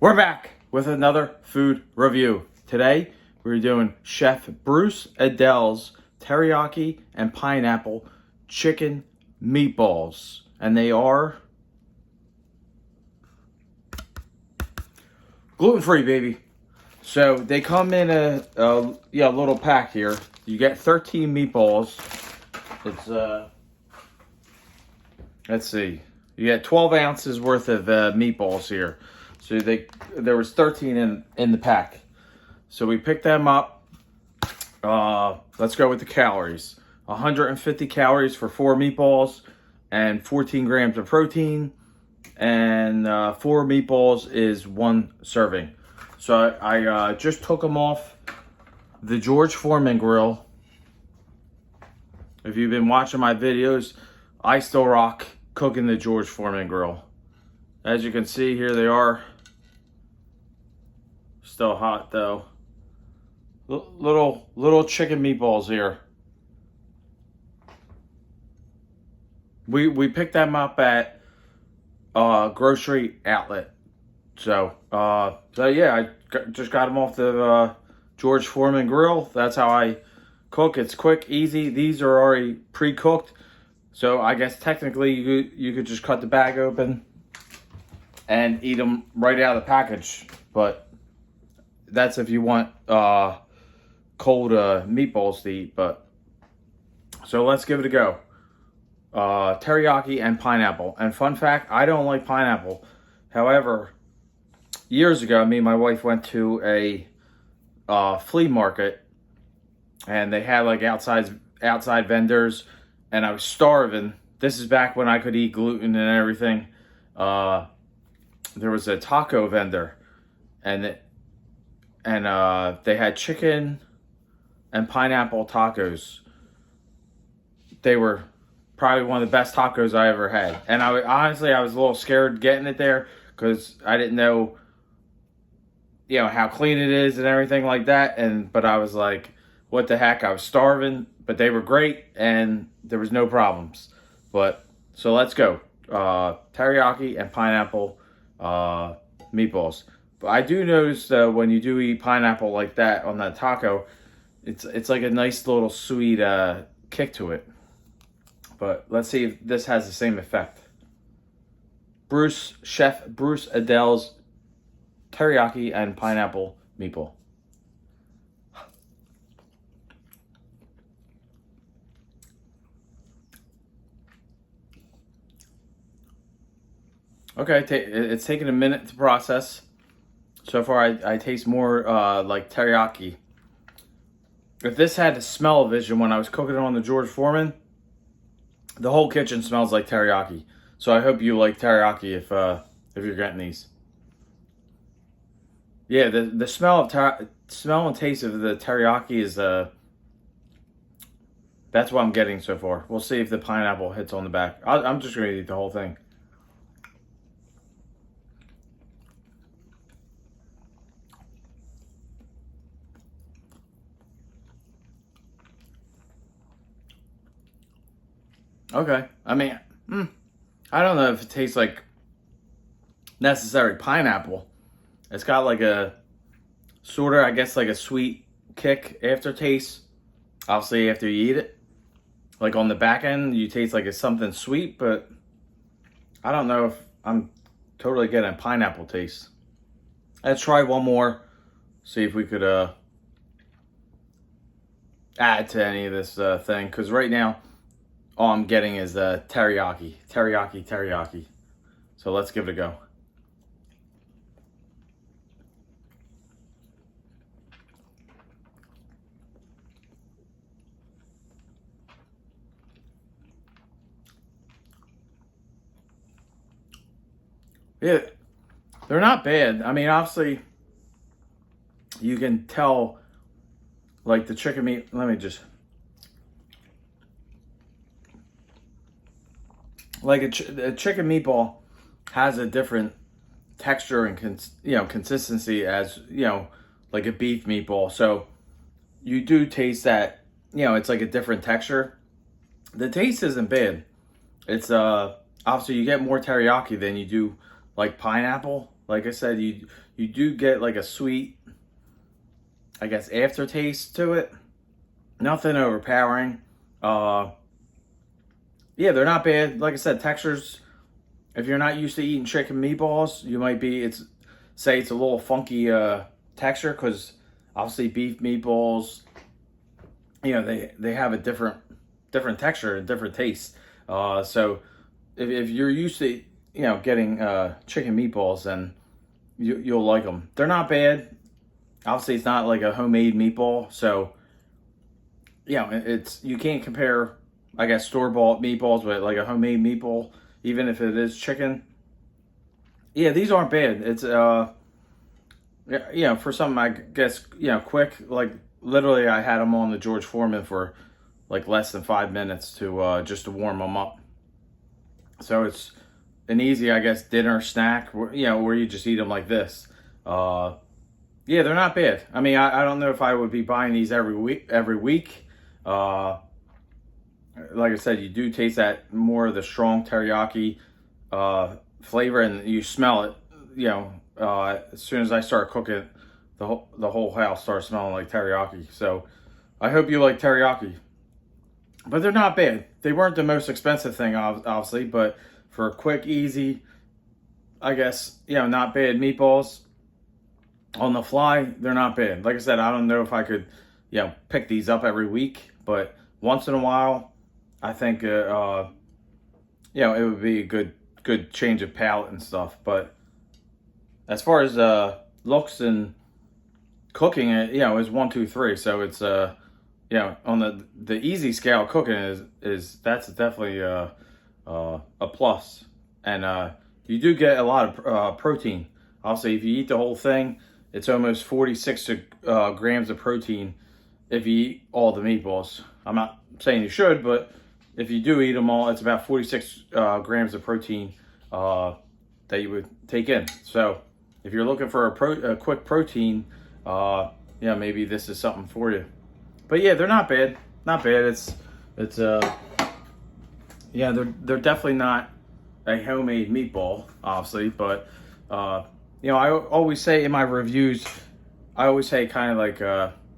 We're back with another food review. Today, we're doing Chef Bruce Aidells teriyaki and pineapple chicken meatballs. And they are gluten-free, baby. So they come in a little pack here. You get 13 meatballs. It's let's see. You get 12 ounces worth of meatballs here. So there was 13 in the pack. So we picked them up. Let's go with the calories. 150 calories for 4 meatballs and 14 grams of protein. And 4 meatballs is 1 serving. So I just took them off the George Foreman grill. If you've been watching my videos, I still rock cooking the George Foreman grill. As you can see, here they are. Still hot though. Little chicken meatballs here. We picked them up at grocery outlet. So yeah, I just got them off the George Foreman grill. That's how I cook. It's quick, easy. These are already pre-cooked. So I guess technically you could just cut the bag open and eat them right out of the package. But that's if you want cold meatballs to eat. But so let's give it a go. Teriyaki and pineapple. And fun fact, I don't like pineapple. However, years ago, me and my wife went to a flea market, and they had like outside vendors, and I was starving. This is back when I could eat gluten and everything. There was a taco vendor, and they had chicken and pineapple tacos. They were probably one of the best tacos I ever had. And honestly, I was a little scared getting it there because I didn't know, how clean it is and everything like that. But I was like, what the heck? I was starving, but they were great and there was no problems. So let's go. Teriyaki and pineapple meatballs. But I do notice that when you do eat pineapple like that on that taco, it's like a nice little sweet kick to it. But let's see if this has the same effect. Chef Bruce Aidells teriyaki and pineapple meatball. Okay, it's taken a minute to process. So far, I taste more like teriyaki. If this had a smell vision when I was cooking it on the George Foreman, the whole kitchen smells like teriyaki. So I hope you like teriyaki if you're getting these. Yeah, the smell and taste of the teriyaki is that's what I'm getting so far. We'll see if the pineapple hits on the back. I'm just gonna eat the whole thing. Okay, I mean, I don't know if it tastes like necessary pineapple. It's got like a sort of, I guess, like a sweet kick aftertaste. Obviously, after you eat it, like on the back end, you taste like it's something sweet, but I don't know if I'm totally getting a pineapple taste. Let's try one more, see if we could add to any of this thing, because right now, all I'm getting is teriyaki. So let's give it a go. Yeah, they're not bad. I mean, obviously, you can tell, like the chicken meat. Let me just. Like a chicken meatball has a different texture and consistency as like a beef meatball. So you do taste that it's like a different texture. The taste isn't bad. It's obviously you get more teriyaki than you do like pineapple. like I said, you do get like a sweet, I guess, aftertaste to it. Nothing overpowering. Yeah, they're not bad. Like I said, textures. If you're not used to eating chicken meatballs, you might be. Say it's a little funky texture because obviously beef meatballs, they have a different texture and different taste. So if you're used to getting chicken meatballs, then you'll like them. They're not bad. Obviously, it's not like a homemade meatball, so you can't compare, I guess, store-bought meatballs with like a homemade meatball, even if it is chicken. Yeah, these aren't bad. It's for something, I guess, quick. Like literally, I had them on the George Foreman for like less than 5 minutes to just to warm them up. So it's an easy, I guess, dinner snack. Where you just eat them like this. Yeah, they're not bad. I mean, I don't know if I would be buying these every week. Like I said, you do taste that more of the strong teriyaki flavor, and you smell it. As soon as I start cooking, the whole house starts smelling like teriyaki. So I hope you like teriyaki. But they're not bad. They weren't the most expensive thing, obviously, but for quick, easy, I guess, not bad meatballs on the fly, they're not bad. Like I said, I don't know if I could, pick these up every week, but once in a while, I think, it would be a good change of palate and stuff. But as far as looks and cooking, it's 1, 2, 3. So it's on the easy scale, cooking is that's definitely a plus. And you do get a lot of protein. Obviously, if you eat the whole thing, it's almost 46 grams of protein if you eat all the meatballs. I'm not saying you should, but if you do eat them all, it's about 46 grams of protein that you would take in. So if you're looking for a quick protein, maybe this is something for you. But yeah, they're not bad. Not bad. It's they're definitely not a homemade meatball, obviously, but I always say in my reviews, I always say kind of like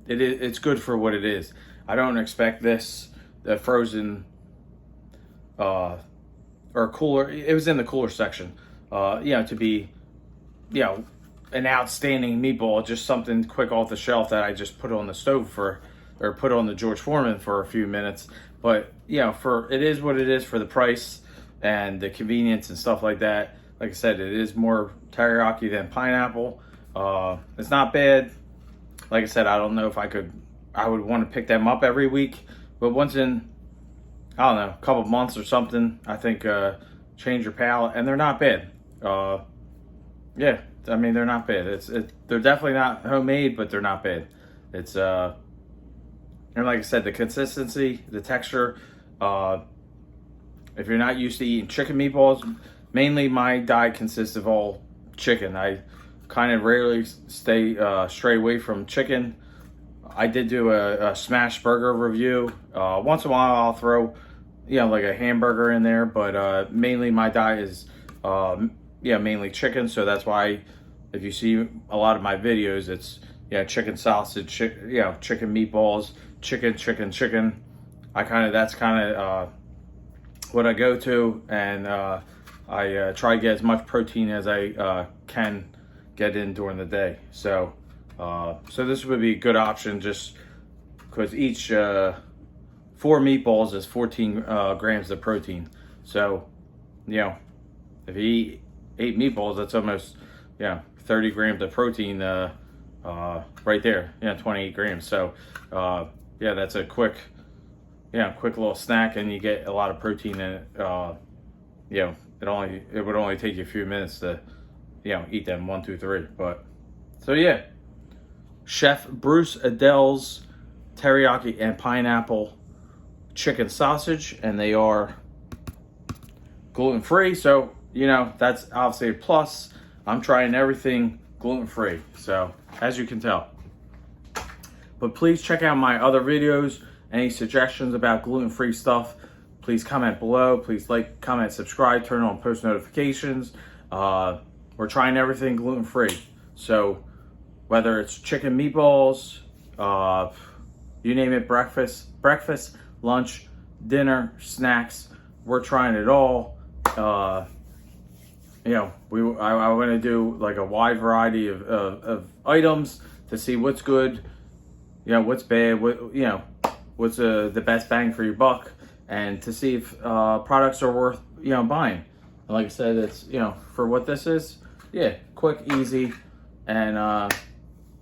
it's good for what it is. I don't expect this the frozen or cooler. It was in the cooler section. To be an outstanding meatball, just something quick off the shelf that I just put on the stove or put on the George Foreman for a few minutes. But it is what it is for the price and the convenience and stuff like that. Like I said, it is more teriyaki than pineapple. It's not bad. Like I said, I don't know if I would want to pick them up every week, but once in, I don't know, a couple months or something, I think change your palate, and they're not bad. Yeah, I mean, they're not bad. They're definitely not homemade, but they're not bad. It's and like I said, the consistency, the texture. If you're not used to eating chicken meatballs, mainly my diet consists of all chicken. I kind of rarely stray away from chicken. I did do a smash burger review. Once in a while, I'll throw, like a hamburger in there, but mainly my diet is, mainly chicken. So that's why if you see a lot of my videos, it's chicken sausage, chicken meatballs, chicken. That's kind of what I go to, and I try to get as much protein as I can get in during the day. So this would be a good option, just because each 4 meatballs is 14 grams of protein. So if you eat 8 meatballs, that's almost 30 grams of protein right there. 28 grams. So that's a quick little snack, and you get a lot of protein in it. It would only take you a few minutes to eat them 1, 2, 3. But so Chef Bruce Aidells teriyaki and pineapple chicken sausage, and they are gluten free. So that's obviously a plus. I'm trying everything gluten free, so as you can tell. But please check out my other videos. Any suggestions about gluten-free stuff, please comment below. Please like, comment, subscribe, turn on post notifications. we're trying everything gluten free. So whether it's chicken meatballs, you name it, breakfast, lunch, dinner, snacks, we're trying it all. You know, I want to do like a wide variety of items to see what's good, you know, what's bad, what's the best bang for your buck, and to see if products are worth, you know, buying. And like I said, it's, you know, for what this is, yeah, quick, easy, and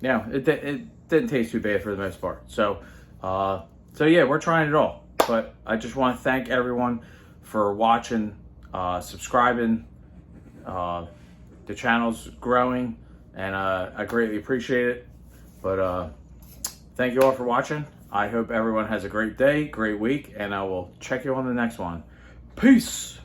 you know, it didn't taste too bad for the most part. So yeah, we're trying it all. But I just want to thank everyone for watching, subscribing. The channel's growing, and I greatly appreciate it. But thank you all for watching. I hope everyone has a great day, great week, and I will check you on the next one. Peace.